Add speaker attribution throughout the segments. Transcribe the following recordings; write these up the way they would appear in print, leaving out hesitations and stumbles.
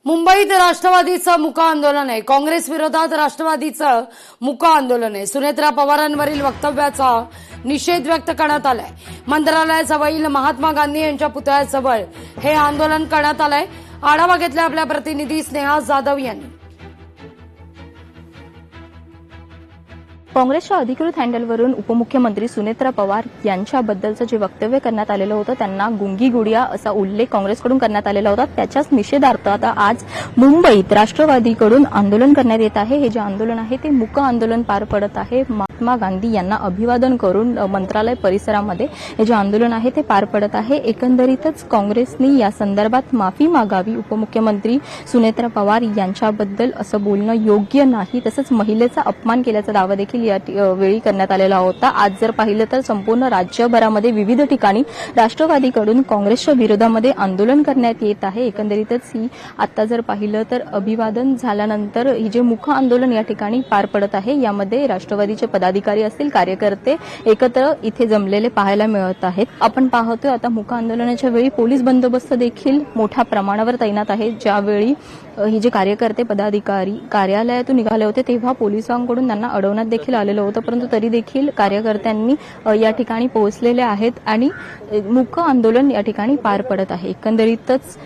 Speaker 1: मुंबईत राष्ट्रवादीचं मुका आंदोलन आहे। काँग्रेस विरोधात राष्ट्रवादीचं मुका आंदोलन आहे। सुनेत्रा पवारांवरील वक्तव्याचा निषेध व्यक्त करण्यात आलाय। मंत्रालयाजवळील महात्मा गांधी यांच्या पुतळ्याजवळ हे आंदोलन करण्यात आलंय। आढावा घेतला आपल्या प्रतिनिधी स्नेहा जाधव यांनी।
Speaker 2: काँग्रेसच्या अधिकृत हँडलवरून उपमुख्यमंत्री सुनेत्रा पवार यांच्याबद्दलचं जे वक्तव्य करण्यात आलेलं होतं त्यांना गुंगी गुडिया असा उल्लेख काँग्रेसकडून करण्यात आलेला होता। त्याच्याच निषेधार्थ आता आज मुंबईत राष्ट्रवादीकडून आंदोलन करण्यात येत आहे। हे जे आंदोलन आहे ते मूक आंदोलन पार पडत आहे। महात्मा गांधी यांना अभिवादन करून मंत्रालय परिसरामध्ये हे जे आंदोलन आहे ते पार पडत आहे। एकंदरीतच काँग्रेसने या संदर्भात माफी मागावी। उपमुख्यमंत्री सुनेत्रा पवार यांच्याबद्दल असं बोलणं योग्य नाही। तसंच महिलेचा अपमान केल्याचा दावा देखील या वेळी करण्यात आलेला होता। आज जर पाहिलं तर संपूर्ण राज्यभरामध्ये विविध ठिकाणी राष्ट्रवादीकडून काँग्रेसच्या विरोधामध्ये आंदोलन करण्यात येत आहे। एकंदरीतच ही आता जर पाहिलं तर अभिवादन झाल्यानंतर ही जे मुख आंदोलन या ठिकाणी पार पडत आहे यामध्ये राष्ट्रवादीचे पदाधिकारी असतील, कार्यकर्ते एकत्र इथे जमलेले पाहायला मिळत आहेत। आपण पाहतोय आता मुख आंदोलनाच्या वेळी पोलीस बंदोबस्त देखील मोठ्या प्रमाणावर तैनात आहे। ज्यावेळी ही जे कार्यकर्ते पदाधिकारी कार्यालयातून निघाले होते तेव्हा पोलिसांकडून त्यांना अडवण्यात देखील आलेलं होतं, परंतु तरी देखील कार्यकर्त्यांनी या ठिकाणी पोहोचलेले आहेत आणि मूक आंदोलन या ठिकाणी पार पडत आहे। एकंदरीतच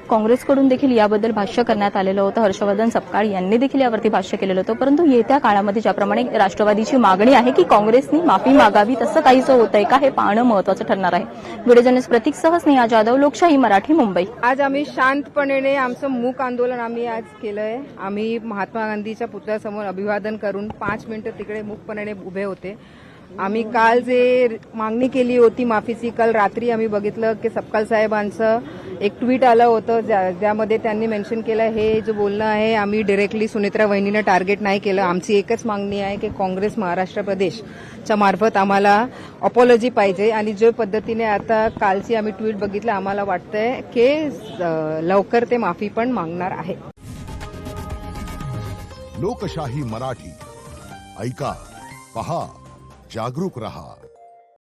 Speaker 2: काँग्रेसकडून देखील याबद्दल भाष्य करण्यात आलेलं होतं। हर्षवर्धन सपकाळ यांनी देखील यावरती भाष्य केलेलं होतं, परंतु येत्या काळामध्ये ज्याप्रमाणे राष्ट्रवादीची मागणी आहे की काँग्रेसनी माफी मागावी तसं काहीसं होतंय का हे पाहणं महत्त्वाचं ठरणार आहे। व्हिडिओ जर्नलिस्ट प्रतीकसह स्नेहा जाधव, लोकशाही मराठी, मुंबई।
Speaker 3: आज आम्ही शांतपणे आमचं मूक आंदोलन आम्ही आज केलंय। आम्ही महात्मा गांधीच्या पुतळ्यासमोर अभिवादन करून 5 मिनिटं तिकडे मूकपणे उभे होते। आम्ही काल जे मागणी केली होती माफीची, काल रात्री आम्ही बघितलं की सपकाळ साहेबांचं एक ट्विट आलं होतं ज्यामध्ये त्यांनी मेन्शन केलं हे जो बोलणं आहे आम्ही डायरेक्टली सुनेत्रा वहिनीनं टार्गेट नाही केलं। आमची एकच मागणी आहे की काँग्रेस महाराष्ट्र प्रदेशच्या मार्फत आम्हाला अपॉलॉजी पाहिजे आणि ज्या पद्धतीने आता कालची आम्ही ट्विट बघितलं आम्हाला वाटतंय की लवकर ते माफी पण मागणार आहे।
Speaker 4: लोकशाही मराठी ऐका, पहा, जागरूक रहा।